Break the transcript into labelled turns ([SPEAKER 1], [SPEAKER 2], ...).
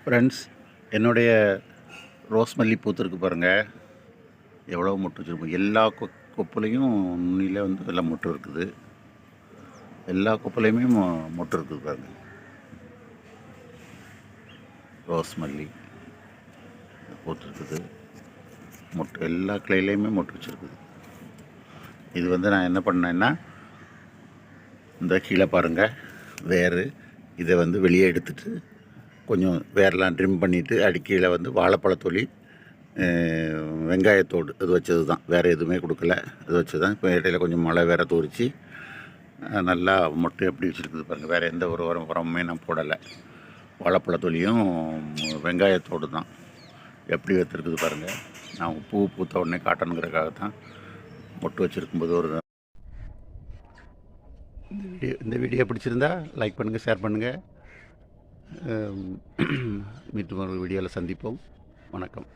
[SPEAKER 1] Friends, என்னுடைய rose மல்லி பூத்திருக்கு பாருங்கள். எவ்வளோ மொட்டு வச்சுருப்போம். எல்லா கொப்புலையும் நுனியில் வந்து எல்லாம் மொட்டு இருக்குது. எல்லா கொப்புலையுமே மொட்டு இருக்குது பாருங்கள். ரோஸ் மல்லி பூத்துருக்குது. மொட்டு எல்லா கிளையிலையுமே மொட்டு வச்சுருக்குது. இது வந்து நான் என்ன பண்ணேன்னா, இந்த கீழே பாருங்கள் வேறு இதை வந்து வெளியே எடுத்துட்டு கொஞ்சம் வேரெலாம் ட்ரிம் பண்ணிவிட்டு அடிக்கீழே வந்து வாழைப்பழத்தொலி, வெங்காயத்தோடு இது வச்சது தான், வேறு எதுவுமே கொடுக்கல. இது வச்சு தான். இப்போ இடையில கொஞ்சம் மழை வேறு தூரிச்சு நல்லா மொட்டு எப்படி வச்சுருக்குது பாருங்கள். வேறு எந்த ஒரு உரமுமே நான் போடலை. வாழைப்பழத்தொலியும் வெங்காயத்தோடு தான் எப்படி வைத்திருக்குது பாருங்கள். நான் பூ பூத்த உடனே காட்டணுங்கிறதுக்காக தான் மொட்டு வச்சுருக்கும்போது ஒரு இந்த வீடியோ பிடிச்சிருந்தா லைக் பண்ணுங்கள், ஷேர் பண்ணுங்கள். மீண்டும் ஒரு வீடியோவில் சந்திப்போம். வணக்கம்.